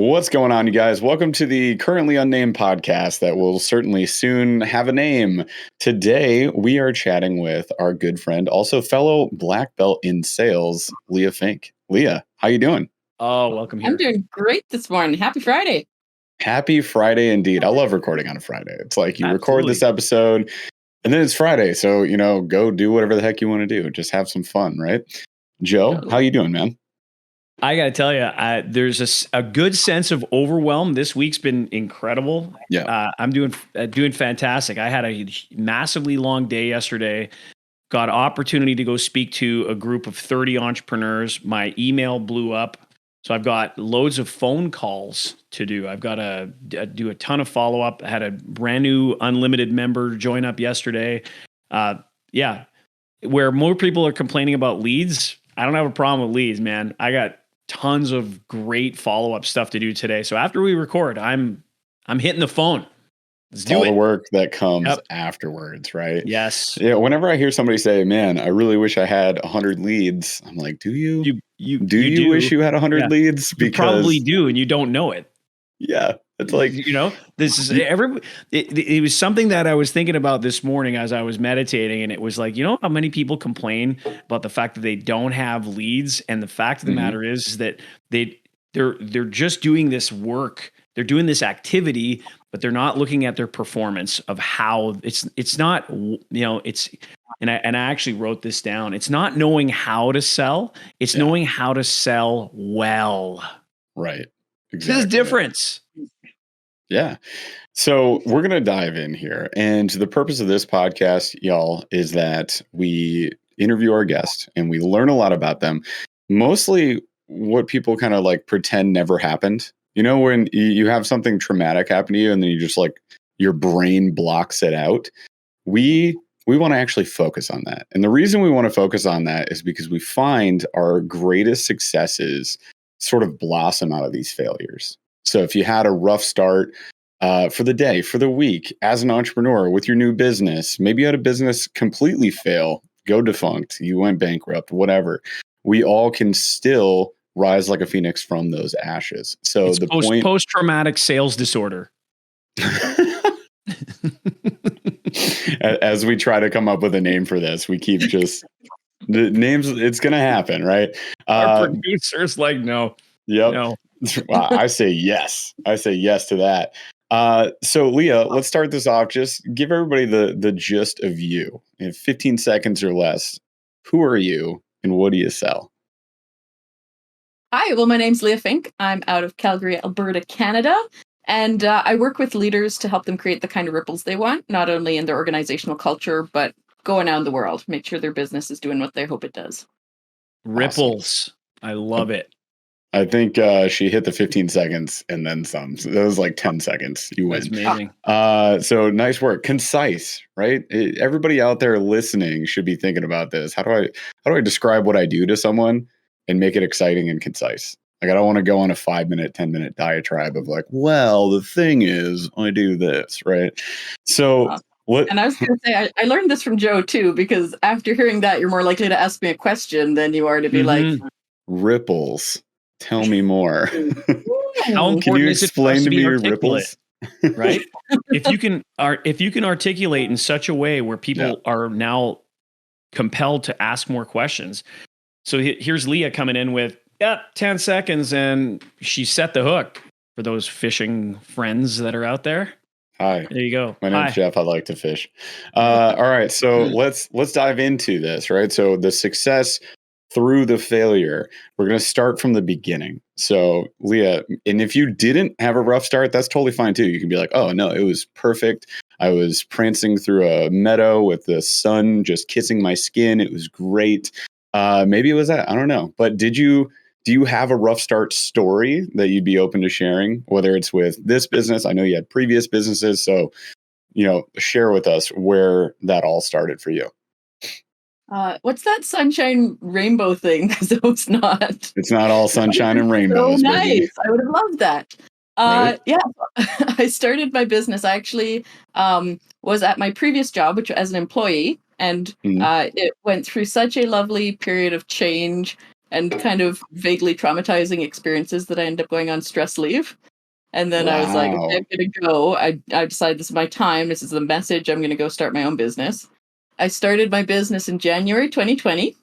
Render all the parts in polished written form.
What's going on, you guys? Welcome to the currently unnamed podcast that will certainly soon have a name. Today, we are chatting with our good friend, also fellow black belt in sales, Leah Fink. Leah, how you doing? Oh, welcome here. I'm doing great this morning. Happy Friday. Happy Friday indeed. I love recording on a Friday. It's like you record this episode and then it's Friday. So, go do whatever the heck you want to do. Just have some fun, right? Joe, how you doing, man? I got to tell you, there's a good sense of overwhelm. This week's been incredible. Yeah. I'm doing fantastic. I had a massively long day yesterday. Got opportunity to go speak to a group of 30 entrepreneurs. My email blew up. So I've got loads of phone calls to do. I've got to do a ton of follow-up. I had a brand new unlimited member join up yesterday. Where more people are complaining about leads, I don't have a problem with leads, man. I got tons of great follow-up stuff to do today. So after we record, I'm hitting the phone. Let's do all it. The work that comes afterwards, right? Yes. Yeah. Whenever I hear somebody say, "Man, I really wish I had 100 leads," I'm like, "Do you? You wish you had 100 leads?" Because you probably do, and you don't know it. Yeah, it's like this is It was something that I was thinking about this morning as I was meditating, and it was like, how many people complain about the fact that they don't have leads, and the fact of the matter is that they're just doing this work, they're doing this activity, but they're not looking at their performance of how it's not it's. And I actually wrote this down. It's not knowing how to sell; it's knowing how to sell well. Right. Exactly. There's a difference. Yeah. So we're going to dive in here. And the purpose of this podcast, y'all, is that we interview our guests and we learn a lot about them. Mostly what people kind of like pretend never happened. When you have something traumatic happen to you and then you just like your brain blocks it out. We want to actually focus on that. And the reason we want to focus on that is because we find our greatest successes sort of blossom out of these failures. So if you had a rough start for the day, for the week, as an entrepreneur with your new business, maybe you had a business completely fail, go defunct, you went bankrupt, whatever. We all can still rise like a phoenix from those ashes. So it's post-traumatic sales disorder. As we try to come up with a name for this, we keep just the names. It's going to happen, right? Our producer's like, no. Yep. No. Well, I say yes. I say yes to that. So Leah, let's start this off. Just give everybody the gist of you in 15 seconds or less. Who are you and what do you sell? Hi, well, my name's Leah Fink. I'm out of Calgary, Alberta, Canada. And I work with leaders to help them create the kind of ripples they want, not only in their organizational culture, but going out in the world, make sure their business is doing what they hope it does. Ripples. Awesome. I love it. I think she hit the 15 seconds and then some. So that was like 10 seconds. You win. That's amazing. So nice work. Concise, right? Everybody out there listening should be thinking about this. How do I describe what I do to someone and make it exciting and concise? Like, I don't want to go on a 5-minute, 10-minute diatribe of like, well, the thing is, I do this, right? So what? And I was going to say, I learned this from Joe too, because after hearing that, you're more likely to ask me a question than you are to be like, ripples. Tell me more. How important can you is explain it to me your ripples? Right? If you can articulate in such a way where people are now compelled to ask more questions. So here's Leah coming in with 10 seconds, and she set the hook for those fishing friends that are out there. Hi. There you go. My name's Jeff. I like to fish. All right. So let's dive into this, right? So the success through the failure, we're going to start from the beginning. So Leah, and if you didn't have a rough start, that's totally fine too. You can be like, oh no, it was perfect. I was prancing through a meadow with the sun just kissing my skin. It was great. Maybe it was that. I don't know. But do you have a rough start story that you'd be open to sharing, whether it's with this business? I know you had previous businesses, so share with us where that all started for you. What's that sunshine rainbow thing? So it's not. It's not all sunshine and rainbows. So nice. Baby. I would have loved that. Right? Yeah, I started my business. I actually was at my previous job, which as an employee, and it went through such a lovely period of change and kind of vaguely traumatizing experiences that I ended up going on stress leave. And then I was like, okay, Wow. I'm going to go. I decided this is my time. This is the message. I'm going to go start my own business. I started my business in January 2020.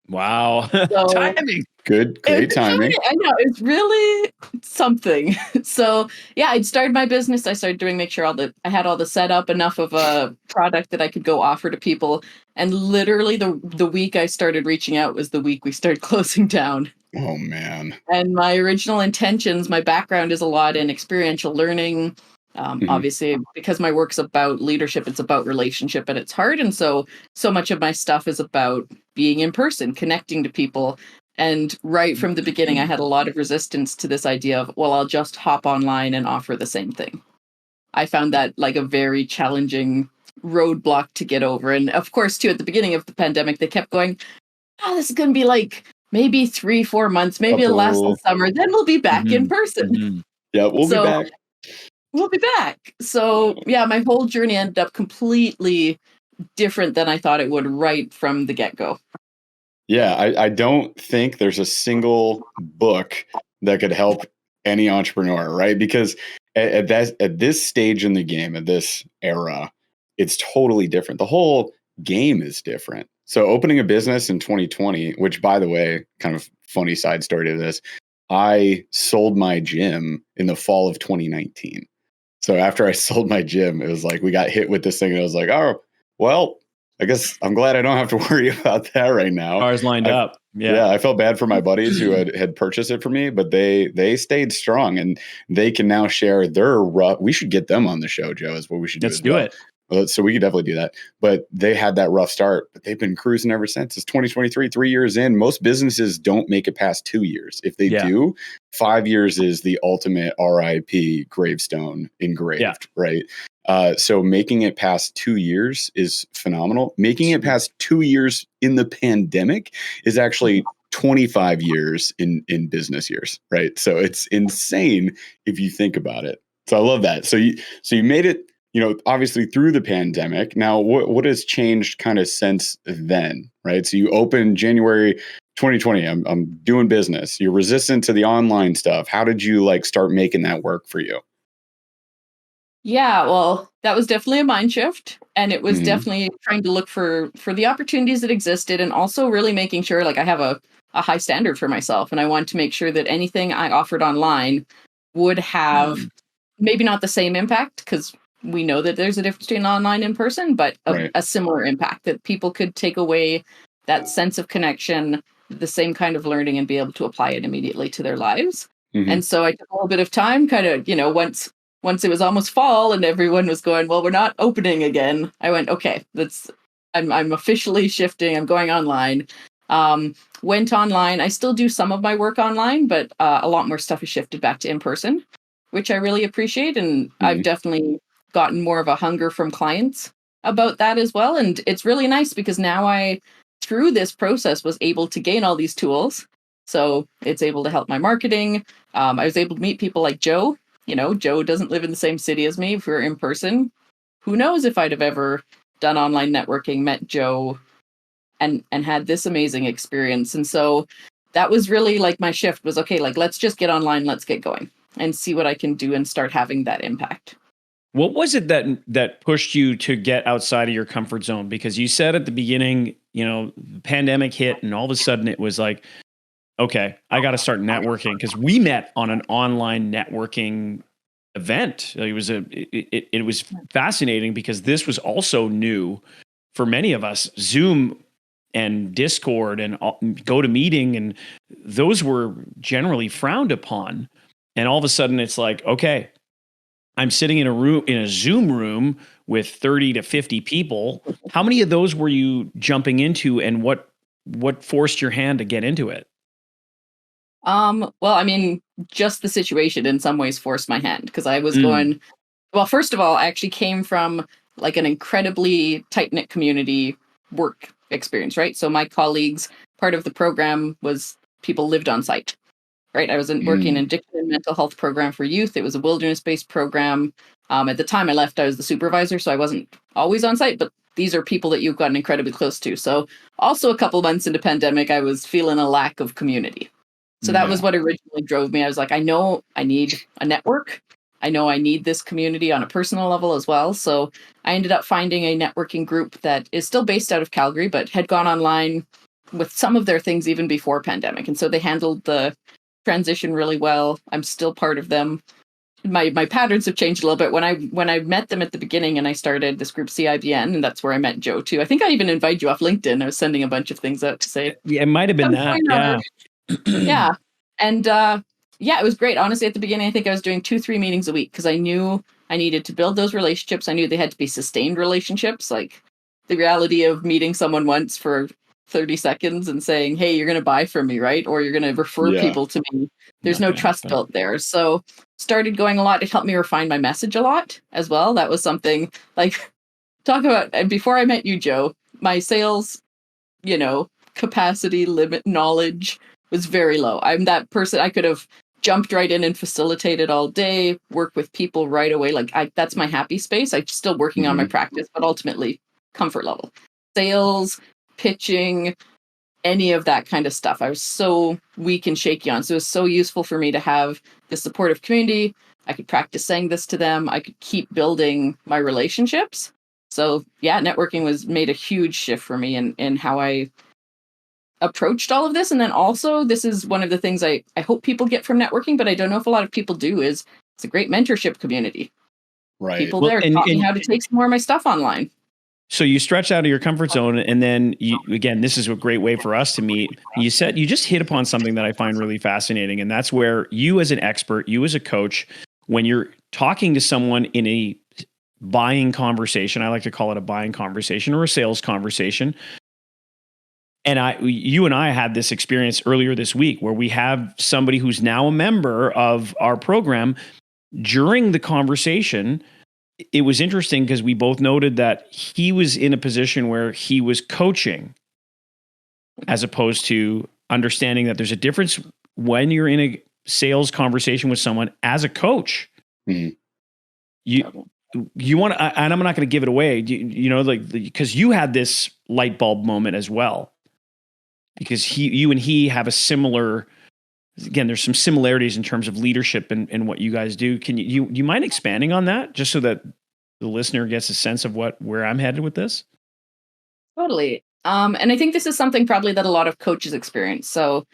Wow. So Timing. Great timing. I know it's really something. So yeah, I'd started my business. I started doing make sure I had all the setup, enough of a product that I could go offer to people. And literally the week I started reaching out was the week we started closing down. Oh man. And my original intentions, my background is a lot in experiential learning. Mhm. Obviously, because my work's about leadership, it's about relationship at its heart. And so much of my stuff is about being in person, connecting to people. And right from the beginning, I had a lot of resistance to this idea of, well, I'll just hop online and offer the same thing. I found that like a very challenging roadblock to get over. And of course, too, at the beginning of the pandemic, they kept going, oh, this is going to be like maybe 3-4 months, maybe it'll last all Couple. summer, then we'll be back in Mhm, person. mhm. Yeah, we'll be So back. we'll be back. So yeah, my whole journey ended up completely different than I thought it would right from the get-go. Yeah, I don't think there's a single book that could help any entrepreneur, right? Because at this stage in the game, at this era, it's totally different. The whole game is different. So opening a business in 2020, which by the way, kind of funny side story to this, I sold my gym in the fall of 2019. So after I sold my gym, it was like we got hit with this thing, and I was like, oh, well, I guess I'm glad I don't have to worry about that right now. Stars lined I up. Yeah, Yeah. I felt bad for my buddies who had purchased it for me, but they stayed strong, and they can now share their rough. We should get them on the show, Joe. Is what we should do Let's as do well. it. So we could definitely do that. But they had that rough start, but they've been cruising ever since. It's 2023, 3 years in. Most businesses don't make it past 2 years. If they Yeah. do, 5 years is the ultimate RIP gravestone engraved, Yeah. right? So making it past 2 years is phenomenal. Making it past 2 years in the pandemic is actually 25 years in business years, right? So it's insane if you think about it. So I love that. So you made it, obviously through the pandemic. Now, what has changed kind of since then, right? So you opened January 2020. I'm doing business. You're resistant to the online stuff. How did you like start making that work for you? Yeah, well, that was definitely a mind shift, and it was Mhm. definitely trying to look for the opportunities that existed, and also really making sure like I have a high standard for myself, and I want to make sure that anything I offered online would have maybe not the same impact because we know that there's a difference between online and in person, but Right. a similar impact that people could take away that sense of connection, the same kind of learning, and be able to apply it immediately to their lives. Hmm. And so I took a little bit of time, kind of, once it was almost fall and everyone was going, well, we're not opening again. I went, okay, I'm officially shifting. I'm going online. Went online. I still do some of my work online, but a lot more stuff is shifted back to in person, which I really appreciate. And I've Hmm. definitely gotten more of a hunger from clients about that as well. And it's really nice because now through this process, was able to gain all these tools. So it's able to help my marketing. I was able to meet people like Joe. Joe doesn't live in the same city as me. If we were in person, who knows if I'd have ever done online networking, met Joe, and had this amazing experience. And so that was really like my shift was okay, like let's just get online, let's get going and see what I can do and start having that impact. What was it that pushed you to get outside of your comfort zone? Because you said at the beginning, the pandemic hit, and all of a sudden it was like, okay, I got to start networking, because we met on an online networking event. It was fascinating because this was also new for many of us. Zoom and Discord and GoToMeeting, and those were generally frowned upon. And all of a sudden it's like, okay, I'm sitting in a Zoom room with 30 to 50 people. How many of those were you jumping into, and what forced your hand to get into it? Well, I mean, just the situation in some ways forced my hand because I was Mm, going, well, first of all, I actually came from like an incredibly tight-knit community work experience, right? So my colleagues, part of the program was people lived on site, right? I was working in Mm. addiction and mental health program for youth. It was a wilderness-based program. At the time I left, I was the supervisor, so I wasn't always on site, but these are people that you've gotten incredibly close to. So also a couple months into pandemic, I was feeling a lack of community. So that was what originally drove me. I was like, I know I need a network. I know I need this community on a personal level as well. So I ended up finding a networking group that is still based out of Calgary, but had gone online with some of their things even before pandemic. And so they handled the transition really well. I'm still part of them. My patterns have changed a little bit. When I met them at the beginning and I started this group CIBN, and that's where I met Joe too. I think I even invited you off LinkedIn. I was sending a bunch of things out to say, yeah, it might have been that. Yeah. yeah. And yeah, it was great. Honestly, at the beginning, I think I was doing 2-3 meetings a week because I knew I needed to build those relationships. I knew they had to be sustained relationships. Like the reality of meeting someone once for 30 seconds and saying, hey, you're going to buy from me, right? Or you're going to refer people to me. There's no trust built there. So started going a lot. It helped me refine my message a lot as well. That was something like talk about, and before I met you, Joe, my sales, capacity, limit, knowledge was very low. I'm that person. I could have jumped right in and facilitated all day, work with people right away. Like that's my happy space. I'm still working on my practice, but ultimately comfort level. Sales, pitching, any of that kind of stuff. I was so weak and shaky on. So it was so useful for me to have the supportive community. I could practice saying this to them. I could keep building my relationships. So yeah, networking made a huge shift for me in how I approached all of this. And then also, this is one of the things I hope people get from networking, but I don't know if a lot of people do, is it's a great mentorship community. Right. People there taught me how to take some more of my stuff online. So you stretch out of your comfort zone, and then again, this is a great way for us to meet. You just hit upon something that I find really fascinating, and that's where you as an expert, you as a coach, when you're talking to someone in a buying conversation, I like to call it a buying conversation or a sales conversation. And you and I had this experience earlier this week where we have somebody who's now a member of our program. During the conversation, it was interesting because we both noted that he was in a position where he was coaching as opposed to understanding that there's a difference when you're in a sales conversation with someone as a coach. You want to, and I'm not going to give it away, because you had this light bulb moment as well, because you and he have a similar, again, there's some similarities in terms of leadership and what you guys do. Can you mind expanding on that just so that the listener gets a sense of where I'm headed with this? Totally. And I think this is something probably that a lot of coaches experience. So,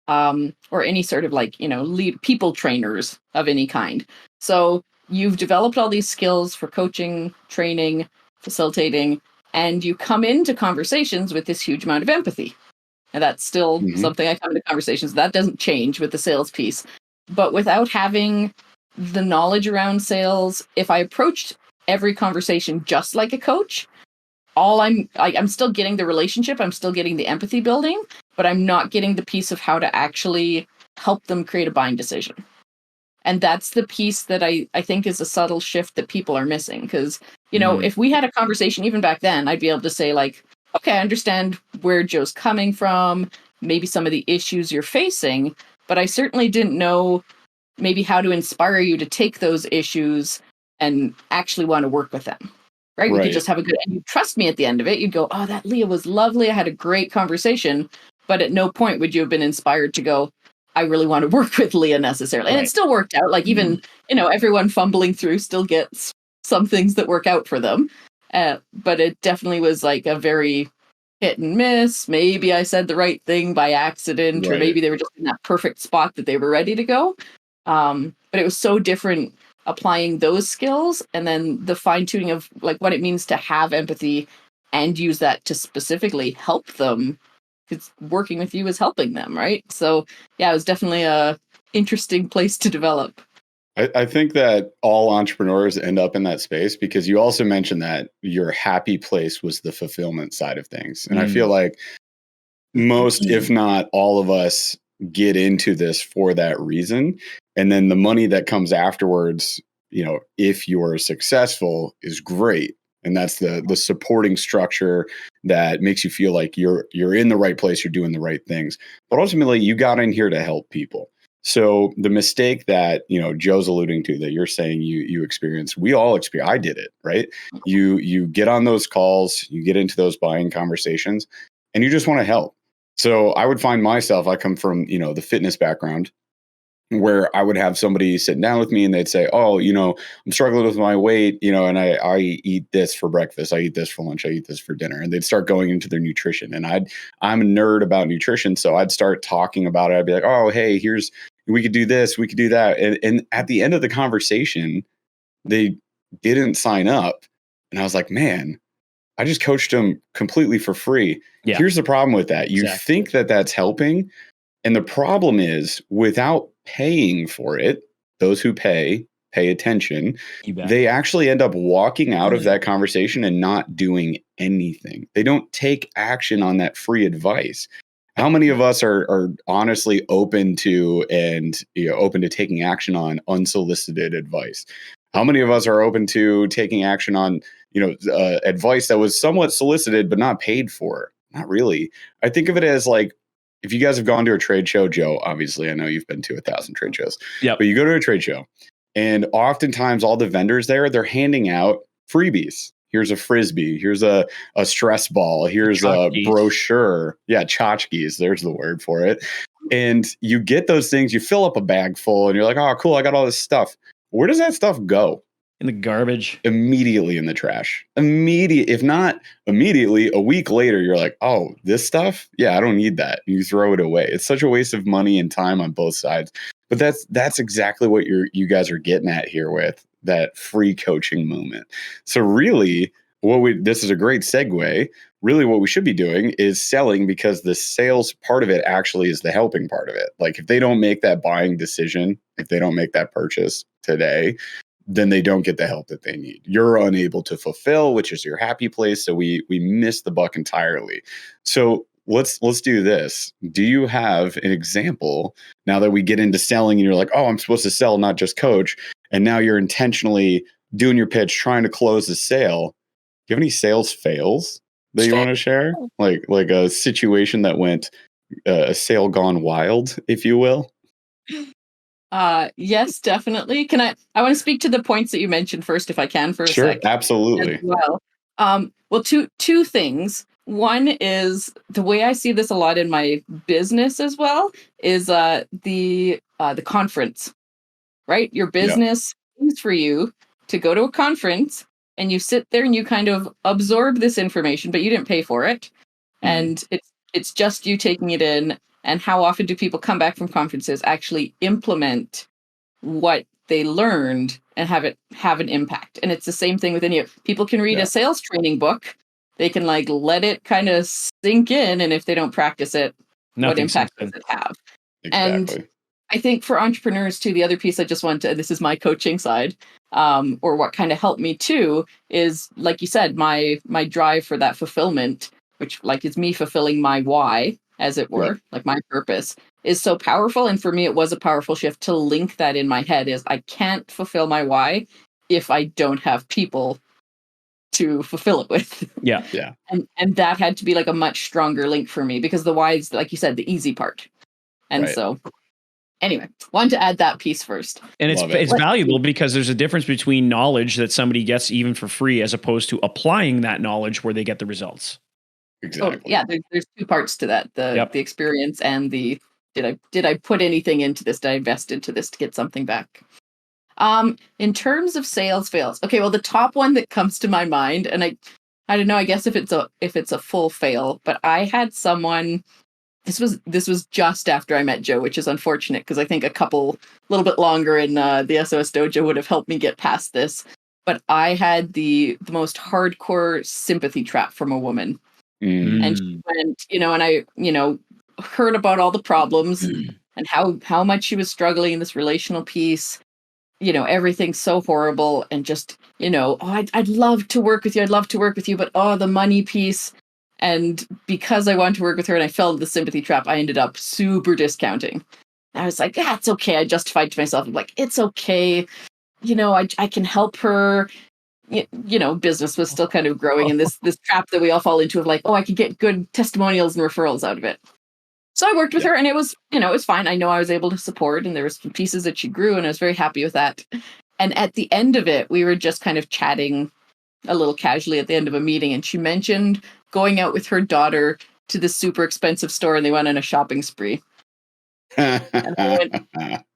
or any sort of lead people trainers of any kind. So you've developed all these skills for coaching, training, facilitating, and you come into conversations with this huge amount of empathy. And that's still something I come into conversations. That doesn't change with the sales piece. But without having the knowledge around sales, if I approached every conversation just like a coach, I'm still getting the relationship, I'm still getting the empathy building, but I'm not getting the piece of how to actually help them create a buying decision. And that's the piece that I think is a subtle shift that people are missing. Because, if we had a conversation even back then, I'd be able to say okay, I understand where Joe's coming from, maybe some of the issues you're facing, but I certainly didn't know maybe how to inspire you to take those issues and actually want to work with them. Right? We could just have and you trust me at the end of it. You'd go, oh, that Leah was lovely. I had a great conversation. But at no point would you have been inspired to go, I really want to work with Leah necessarily. And it still worked out. Even, everyone fumbling through still gets some things that work out for them. But it definitely was a very hit and miss. Maybe I said the right thing by accident, or maybe they were just in that perfect spot that they were ready to go. But it was so different applying those skills and then the fine tuning of what it means to have empathy and use that to specifically help them, because working with you is helping them, right? So yeah, it was definitely a interesting place to develop. I think that all entrepreneurs end up in that space, because you also mentioned that your happy place was the fulfillment side of things. And I feel like most, if not all of us, get into this for that reason. And then the money that comes afterwards, if you're successful, is great. And that's the supporting structure that makes you feel like you're in the right place, you're doing the right things. But ultimately, you got in here to help people. So the mistake that, Joe's alluding to, that you're saying you experienced, we all experience. I did it, right? You get on those calls, you get into those buying conversations, and you just want to help. So I would find myself, I come from, the fitness background, where I would have somebody sitting down with me and they'd say, "Oh, I'm struggling with my weight, and I eat this for breakfast, I eat this for lunch, I eat this for dinner." And they'd start going into their nutrition. And I'm a nerd about nutrition. So I'd start talking about it. I'd be like, "Oh, hey, we could do this, we could do that." And at the end of the conversation, they didn't sign up. And I was like, man, I just coached them completely for free. Yeah. Here's the problem with that. You Exactly. think that that's helping. And the problem is, without paying for it, those who pay attention, You bet. they actually end up walking out of that conversation and not doing anything. They don't take action on that free advice. How many of us are honestly open to taking action on unsolicited advice? How many of us are open to taking action on advice that was somewhat solicited but not paid for? Not really. I think of it as like, if you guys have gone to a trade show, Joe, obviously I know you've been to 1,000 trade shows. Yep. But you go to a trade show, and oftentimes all the vendors there, they're handing out freebies. Here's a frisbee. Here's a stress ball. Here's a brochure. Yeah, tchotchkes. There's the word for it. And you get those things. You fill up a bag full, and you're like, "Oh, cool! I got all this stuff." Where does that stuff go? In the garbage. Immediately in the trash. If not immediately, a week later, you're like, "Oh, this stuff? Yeah, I don't need that." And you throw it away. It's such a waste of money and time on both sides. But that's exactly what you guys are getting at here with that free coaching moment. So really, this is a great segue. Really, what we should be doing is selling, because the sales part of it actually is the helping part of it. Like, if they don't make that buying decision, if they don't make that purchase today, then they don't get the help that they need. You're unable to fulfill, which is your happy place. So we miss the buck entirely. So let's do this. Do you have an example, now that we get into selling and you're like, "Oh, I'm supposed to sell, not just coach," and now you're intentionally doing your pitch, trying to close the sale? Do you have any sales fails that you want to share? Like a situation that went a sale gone wild, if you will? Yes, definitely. I want to speak to the points that you mentioned first, if I can, for a Sure, sec. absolutely. As well. Well, two things. One is, the way I see this a lot in my business as well is the conference, right? Your business pays for you to go to a conference, and you sit there and you kind of absorb this information, but you didn't pay for it. And it's just you taking it in. And how often do people come back from conferences, actually implement what they learned and have it have an impact? And it's the same thing with any. People can read a sales training book. They can let it kind of sink in. And if they don't practice it, what impact does it have? Exactly. And I think for entrepreneurs too, the other piece I just want to, this is my coaching side, or what kind of helped me too, is, like you said, my drive for that fulfillment, which is me fulfilling my why, as it were, like my purpose, is so powerful. And for me, it was a powerful shift to link that in my head, is I can't fulfill my why if I don't have people to fulfill it with. Yeah. Yeah. And that had to be a much stronger link for me, because the why is, like you said, the easy part. And so anyway, wanted to add that piece first. And it's valuable, because there's a difference between knowledge that somebody gets even for free, as opposed to applying that knowledge where they get the results. Exactly. Yeah, there's two parts to that: the experience and the did I put anything into this? Did I invest into this to get something back? In terms of sales fails, okay. Well, the top one that comes to my mind, and I don't know, I guess if it's a full fail, but I had someone. This was just after I met Joe, which is unfortunate, because I think a little bit longer in the SOS Dojo would have helped me get past this. But I had the most hardcore sympathy trap from a woman. And she went, and I, heard about all the problems and how much she was struggling in this relational piece. Everything's so horrible, and just, "Oh, I'd love to work with you. I'd love to work with you, but the money piece." And because I wanted to work with her and I fell into the sympathy trap, I ended up super discounting. I was like, "Yeah, it's okay." I justified to myself, I'm like, "It's okay. I can help her." Business was still kind of growing, and this trap that we all fall into of like, "Oh, I could get good testimonials and referrals out of it." So I worked with her, and it was, it was fine. I know I was able to support, and there was some pieces that she grew, and I was very happy with that. And at the end of it, we were just kind of chatting a little casually at the end of a meeting, and she mentioned going out with her daughter to this super expensive store, and they went on a shopping spree. And I went,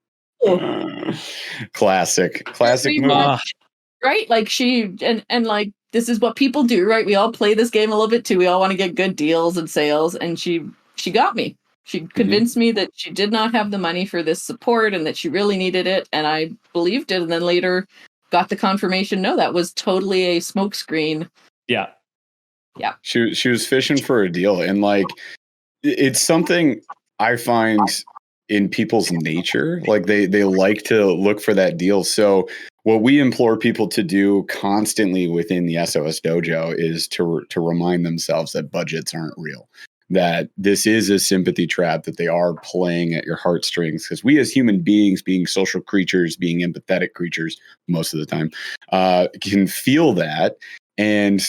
oh, Classic movie. right? Like and like, this is what people do, right? We all play this game a little bit too. We all want to get good deals and sales, and she got me. She convinced me that she did not have the money for this support and that she really needed it, and I believed it. And then later got the confirmation, no, that was totally a smokescreen. Yeah. She was fishing for a deal, and like, it's something I find in people's nature. Like they like to look for that deal. So what we implore people to do constantly within the SOS Dojo is to remind themselves that budgets aren't real, that this is a sympathy trap, that they are playing at your heartstrings, because we as human beings, being social creatures, being empathetic creatures most of the time, can feel that. And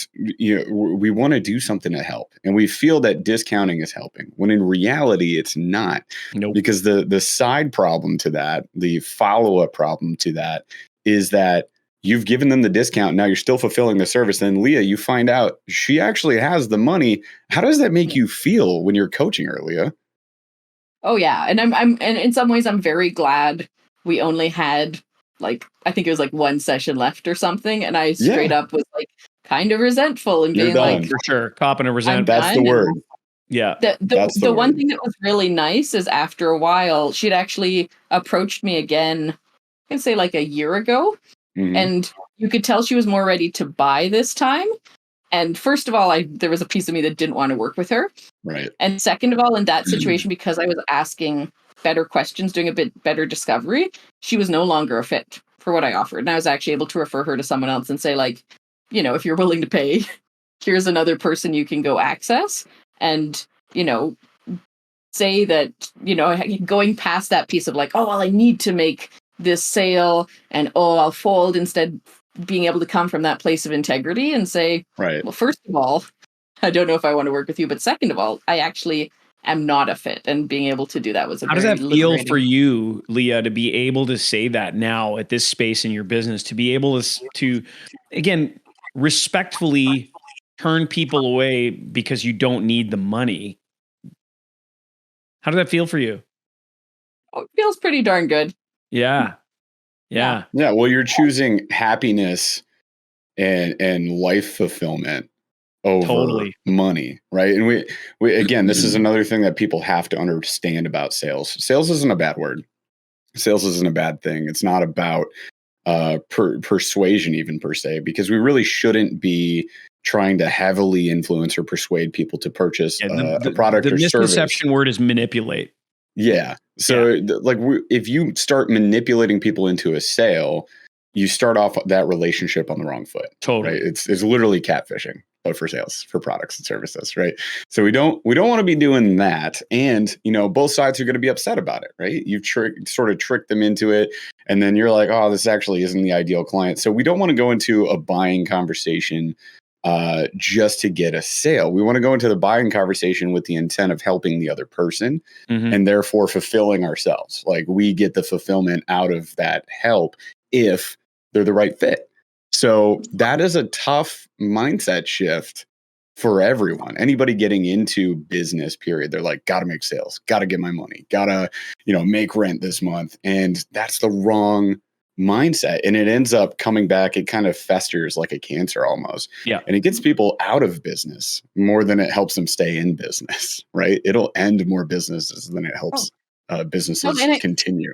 we want to do something to help, and we feel that discounting is helping, when in reality it's not. Nope. Because the side problem to that, the follow-up problem to that, is that you've given them the discount. Now you're still fulfilling the service. Then Leah, you find out she actually has the money. How does that make you feel when you're coaching her, Leah? Oh yeah, and and in some ways I'm very glad we only had, like, I think it was like one session left or something, and I straight up was like kind of resentful and being like, for sure, copping a resentment. That's the word. Yeah. The one thing that was really nice is after a while, she'd actually approached me again, I can say like a year ago. Mm-hmm. And you could tell she was more ready to buy this time. And first of all, there was a piece of me that didn't want to work with her. Right. And second of all, in that situation, because I was asking better questions, doing a bit better discovery, she was no longer a fit for what I offered. And I was actually able to refer her to someone else and say, like, if you're willing to pay, here's another person you can go access. And, say that, going past that piece of like, oh, well, I need to make this sale, and I'll fold, instead being able to come from that place of integrity and say, right, well, first of all, I don't know if I want to work with you, but second of all, I actually am not a fit. And being able to do that was how does that feel for you, Leah, to be able to say that now at this space in your business, to be able to again, respectfully turn people away because you don't need the money? How did that feel for you? Oh, it feels pretty darn good. Yeah. Well, you're choosing happiness and life fulfillment over money, right? And we again, this is another thing that people have to understand about sales. Sales isn't a bad word. Sales isn't a bad thing. It's not about persuasion even per se, because we really shouldn't be trying to heavily influence or persuade people to purchase a product or service. The misconception word is manipulate. Yeah. So if you start manipulating people into a sale, you start off that relationship on the wrong foot. Totally. Right? It's literally catfishing, but for sales, for products and services, right? So we don't want to be doing that. And, both sides are going to be upset about it, right? You've sort of tricked them into it. And then you're like, oh, this actually isn't the ideal client. So we don't want to go into a buying conversation just to get a sale. We want to go into the buying conversation with the intent of helping the other person, and therefore fulfilling ourselves. Like, we get the fulfillment out of that help if they're the right fit. So that is a tough mindset shift for everyone. Anybody getting into business, period. They're like, gotta make sales, gotta get my money, gotta, make rent this month. And that's the wrong mindset. And it ends up coming back. It kind of festers like a cancer almost. Yeah. And it gets people out of business more than it helps them stay in business, right? It'll end more businesses than it helps businesses continue.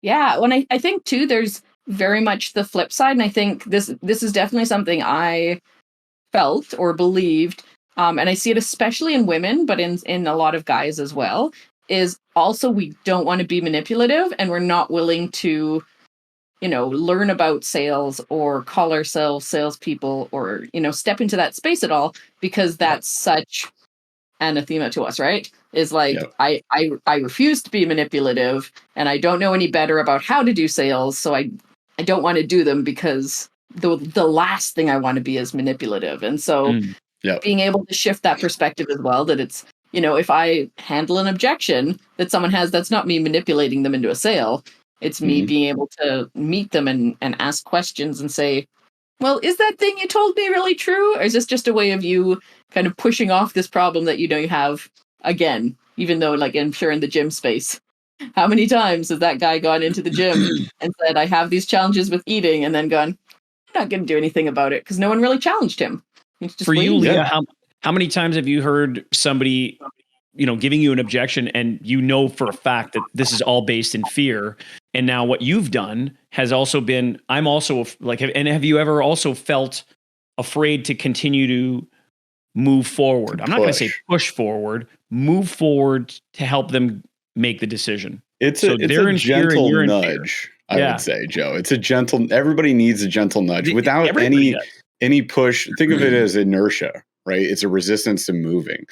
Yeah. When I think too, there's very much the flip side. And I think this is definitely something I felt or believed. And I see it especially in women, but in a lot of guys as well, is also we don't want to be manipulative, and we're not willing to, learn about sales or call ourselves salespeople, or, step into that space at all, because that's such anathema to us, right? Is like, I refuse to be manipulative, and I don't know any better about how to do sales, so I don't want to do them, because the last thing I want to be is manipulative. And so being able to shift that perspective as well, that it's if I handle an objection that someone has, that's not me manipulating them into a sale. It's me being able to meet them and ask questions and say, well, is that thing you told me really true? Or is this just a way of you kind of pushing off this problem that you have again, even though, like, I'm sure in the gym space, how many times has that guy gone into the gym and said, I have these challenges with eating, and then gone, I'm not going to do anything about it because no one really challenged him. He's just For you, waiting. Leah, how many times have you heard somebody, giving you an objection and for a fact that this is all based in fear? And now what you've done has also been, I'm also like, and have you ever also felt afraid to continue to move forward? I'm not going to say push forward, move forward to help them make the decision. It's a gentle nudge, I would say, Joe. It's a gentle, everybody needs a gentle nudge without any push. Think of it as inertia, right? It's a resistance to moving.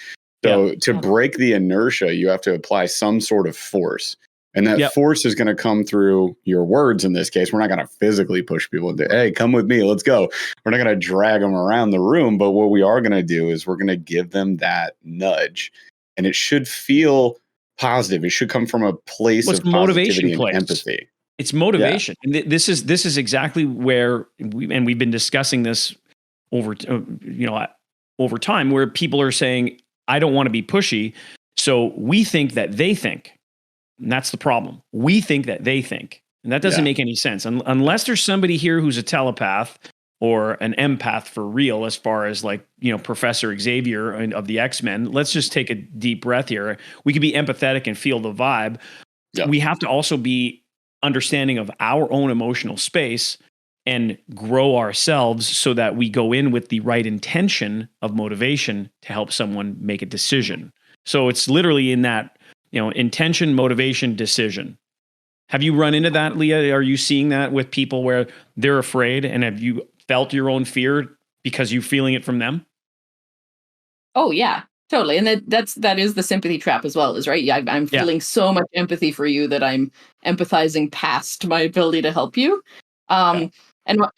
So to break the inertia, you have to apply some sort of force. And that force is going to come through your words in this case. We're not going to physically push people into, hey, come with me, let's go. We're not going to drag them around the room. But what we are going to do is we're going to give them that nudge. And it should feel positive. It should come from a place of positivity and empathy. It's motivation. Yeah. And this is exactly where we've been discussing this over time, where people are saying, I don't want to be pushy. So we think that they think. And that's the problem. We think that they think. And that doesn't make any sense. Unless there's somebody here who's a telepath or an empath for real, as far as like, Professor Xavier of the X-Men. Let's just take a deep breath here. We can be empathetic and feel the vibe. Yeah. We have to also be understanding of our own emotional space and grow ourselves so that we go in with the right intention of motivation to help someone make a decision. So it's literally in that, intention, motivation, decision. Have you run into that, Leah? Are you seeing that with people where they're afraid, and have you felt your own fear because you're feeling it from them? Oh yeah, totally. And that is the sympathy trap as well, is right. Yeah, I'm feeling so much empathy for you that I'm empathizing past my ability to help you. And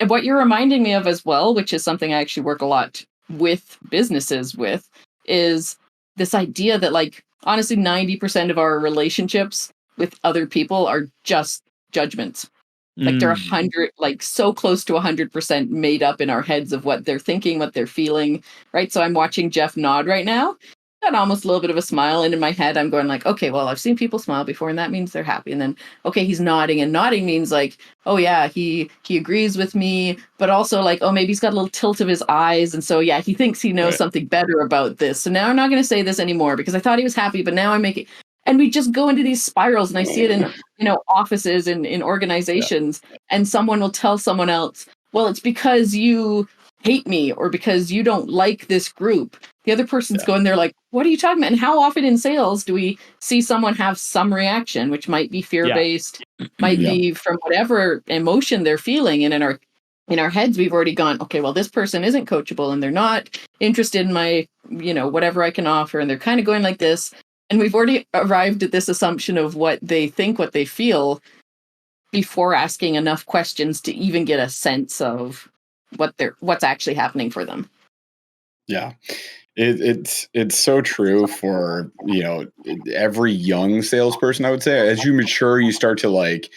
what you're reminding me of as well, which is something I actually work a lot with businesses with, is this idea that, like, honestly, 90% of our relationships with other people are just judgments. Like they're 100, like so close to 100% made up in our heads of what they're thinking, what they're feeling, right? So I'm watching Jeff nod right now, got almost a little bit of a smile, and in my head I'm going like, okay, well, I've seen people smile before, and that means they're happy. And then, okay, he's nodding, and nodding means like, oh yeah, he agrees with me, but also like, oh, maybe he's got a little tilt of his eyes, and so yeah, he thinks he knows something better about this. So now I'm not going to say this anymore because I thought he was happy, but now I'm making. And we just go into these spirals, and I see it in offices and in organizations, and someone will tell someone else, well, it's because you hate me or because you don't like this group. The other person's going there like, what are you talking about? And how often in sales do we see someone have some reaction, which might be fear-based, might be from whatever emotion they're feeling, and in our heads we've already gone, okay, well, this person isn't coachable and they're not interested in my whatever I can offer, and they're kind of going like this. And we've already arrived at this assumption of what they think, what they feel, before asking enough questions to even get a sense of what's actually happening for them. Yeah, it's so true for every young salesperson. I would say as you mature, you start to like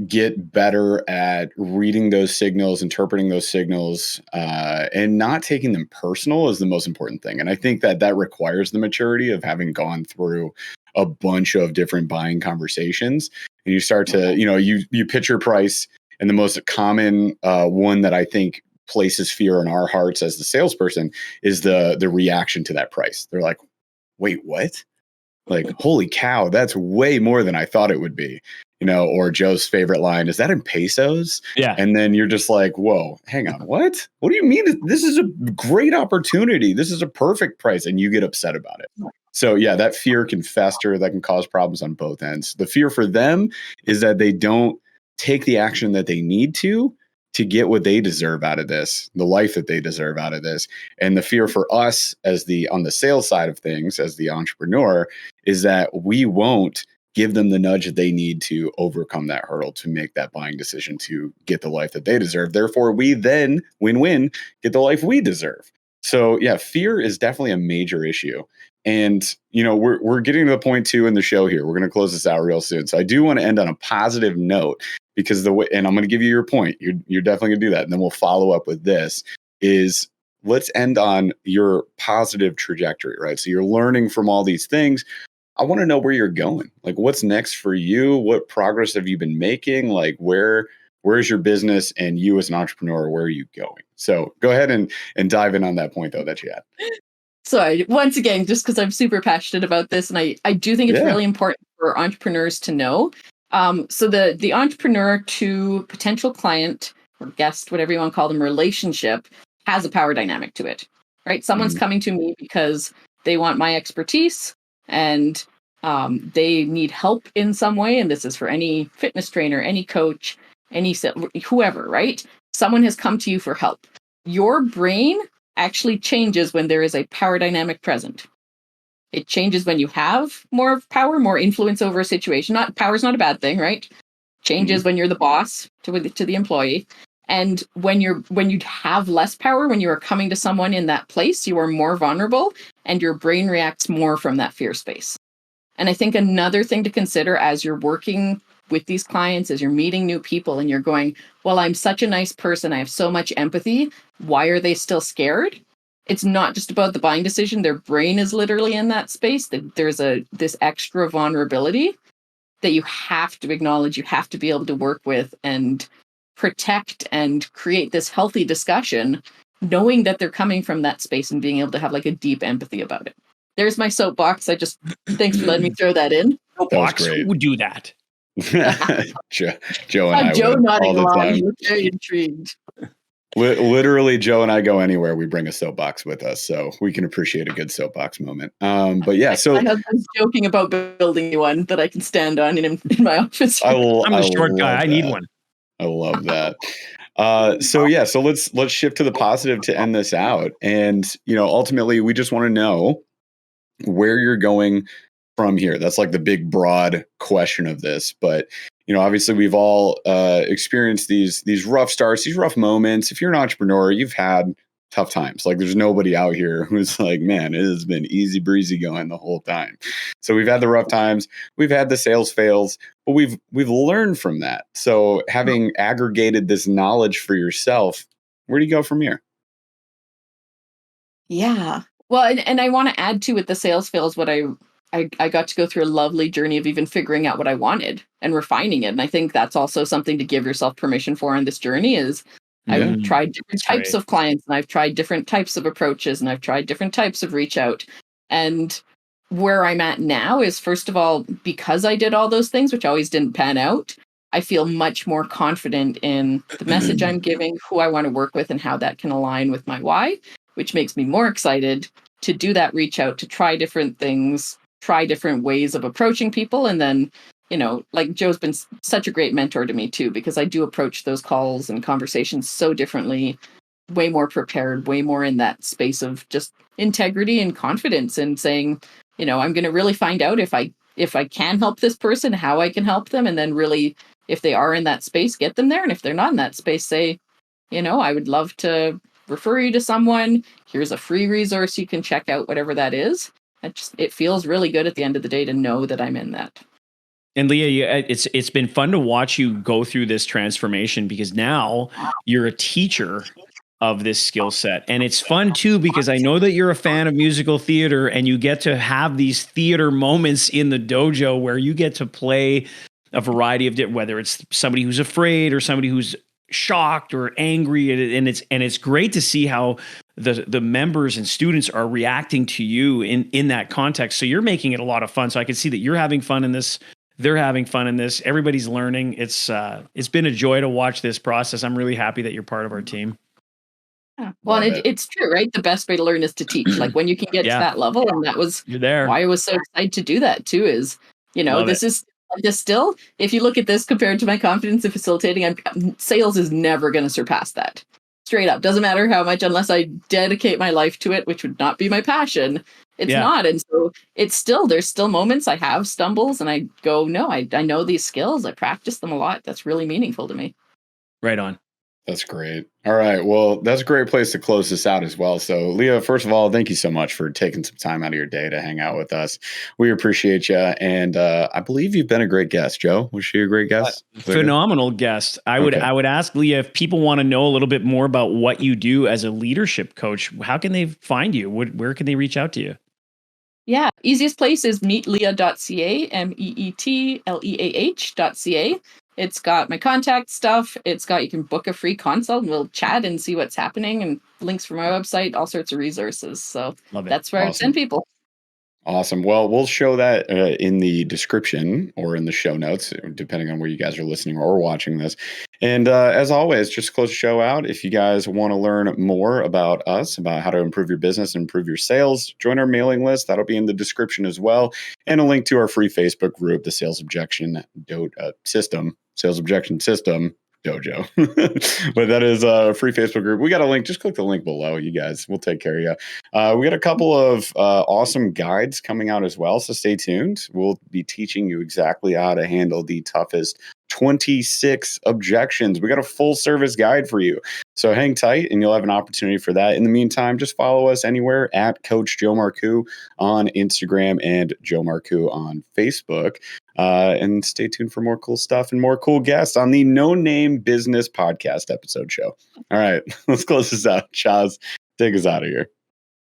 get better at reading those signals, interpreting those signals, and not taking them personal is the most important thing. And I think that requires the maturity of having gone through a bunch of different buying conversations. And you start to, you pitch your price, and the most common one that I think places fear in our hearts as the salesperson is the reaction to that price. They're like, wait, what? Like, holy cow, that's way more than I thought it would be. Or Joe's favorite line, is that in pesos? Yeah. And then you're just like, whoa, hang on, what? What do you mean? This is a great opportunity. This is a perfect price. And you get upset about it. So yeah, that fear can fester. That can cause problems on both ends. The fear for them is that they don't take the action that they need to get what they deserve out of this, the life that they deserve out of this. And the fear for us on the sales side of things, as the entrepreneur, is that we won't give them the nudge that they need to overcome that hurdle to make that buying decision to get the life that they deserve. Therefore, we then win-win get the life we deserve. So yeah, fear is definitely a major issue. And we're getting to the point too in the show here. We're going to close this out real soon. So I do want to end on a positive note because and I'm going to give you your point. You're definitely going to do that. And then we'll follow up with this is let's end on your positive trajectory, right? So you're learning from all these things. I want to know where you're going. Like what's next for you? What progress have you been making? Like where's your business and you as an entrepreneur, where are you going? So go ahead and dive in on that point though that you had. So once again, just because I'm super passionate about this, and I do think it's really important for entrepreneurs to know. So the entrepreneur to potential client or guest, whatever you want to call them, relationship has a power dynamic to it, right? Someone's coming to me because they want my expertise and they need help in some way. And this is for any fitness trainer, any coach, whoever, right? Someone has come to you for help. Your brain actually changes when there is a power dynamic present. It changes when you have more power, more influence over a situation. Power's not a bad thing, right? Changes when you're the boss to the employee. And when you have less power, when you are coming to someone in that place, you are more vulnerable and your brain reacts more from that fear space. And I think another thing to consider as you're working with these clients, as you're meeting new people and you're going, well, I'm such a nice person, I have so much empathy, why are they still scared? It's not just about the buying decision. Their brain is literally in that space. That there's this extra vulnerability that you have to acknowledge, you have to be able to work with and protect and create this healthy discussion, knowing that they're coming from that space and being able to have like a deep empathy about it. There's my soapbox. Thanks for letting me throw that in. Soapbox, who would do that? Joe and I Joe would nodding all the along. time. He was very intrigued. Literally, Joe and I go anywhere. We bring a soapbox with us, so we can appreciate a good soapbox moment. But yeah, so my husband's joking about building one that I can stand on in my office. I'm the short guy. I need one. I love that. So let's shift to the positive to end this out. And ultimately, we just want to know where you're going from here. That's like the big broad question of this. But obviously we've all experienced these rough starts, these rough moments. If you're an entrepreneur, you've had tough times. Like there's nobody out here who's like, man, it has been easy breezy going the whole time. So we've had the rough times, we've had the sales fails, but we've learned from that. So having aggregated this knowledge for yourself, where do you go from here? Yeah. Well, and I want to add to with the sales fails what I got to go through a lovely journey of even figuring out what I wanted and refining it. And I think that's also something to give yourself permission for on this journey is I've tried different types of clients and I've tried different types of approaches and I've tried different types of reach out. And where I'm at now is, first of all, because I did all those things, which always didn't pan out, I feel much more confident in the message I'm giving, who I want to work with, and how that can align with my why, which makes me more excited to do that reach out, to try different things, try different ways of approaching people. And then, like Joe's been such a great mentor to me too, because I do approach those calls and conversations so differently, way more prepared, way more in that space of just integrity and confidence and saying, I'm going to really find out if I can help this person, how I can help them. And then really, if they are in that space, get them there. And if they're not in that space, say, I would love to refer you to someone. Here's a free resource you can check out, whatever that is. It feels really good at the end of the day to know that I'm in that. And Leah, it's been fun to watch you go through this transformation because now you're a teacher of this skill set. And it's fun too, because I know that you're a fan of musical theater and you get to have these theater moments in the dojo where you get to play a variety of whether it's somebody who's afraid or somebody who's shocked or angry. And it's great to see how the members and students are reacting to you in that context. So you're making it a lot of fun. So I can see that you're having fun in this. They're having fun in this. Everybody's learning. It's been a joy to watch this process. I'm really happy that you're part of our team. Yeah. Well, it's true, right? The best way to learn is to teach. Like when you can get to that level, and that was why I was so excited to do that too. Is this is just still, if you look at this compared to my confidence in facilitating, sales is never going to surpass that. Straight up, doesn't matter how much, unless I dedicate my life to it, which would not be my passion. It's not, and so there's still moments I have stumbles, and I go, no, I know these skills, I practice them a lot. That's really meaningful to me. Right on. That's great. All right. Well, that's a great place to close this out as well. So, Leah, first of all, thank you so much for taking some time out of your day to hang out with us. We appreciate you. And I believe you've been a great guest. Joe, was she a great guest? Phenomenal guest. I would ask Leah, if people want to know a little bit more about what you do as a leadership coach, how can they find you? Where can they reach out to you? Yeah, easiest place is meetleah.ca, meetleah.ca. It's got my contact stuff. It's got, you can book a free consult and we'll chat and see what's happening, and links from my website, all sorts of resources. So that's where I send people. Awesome. Well, we'll show that in the description or in the show notes, depending on where you guys are listening or watching this. And as always, just to close the show out, if you guys want to learn more about us, about how to improve your business, improve your sales, join our mailing list. That'll be in the description as well. And a link to our free Facebook group, the Sales Objection System Dojo. But that is a free Facebook group. We got a link. Just click the link below, you guys. We'll take care of you. We got a couple of awesome guides coming out as well, so stay tuned. We'll be teaching you exactly how to handle the toughest 26 objections. We got a full service guide for you. So hang tight and you'll have an opportunity for that. In the meantime, just follow us anywhere at Coach Joe Marcoux on Instagram and Joe Marcoux on Facebook. And stay tuned for more cool stuff and more cool guests on the No Name Business Podcast episode show. All right, let's close this out. Chaz, take us out of here.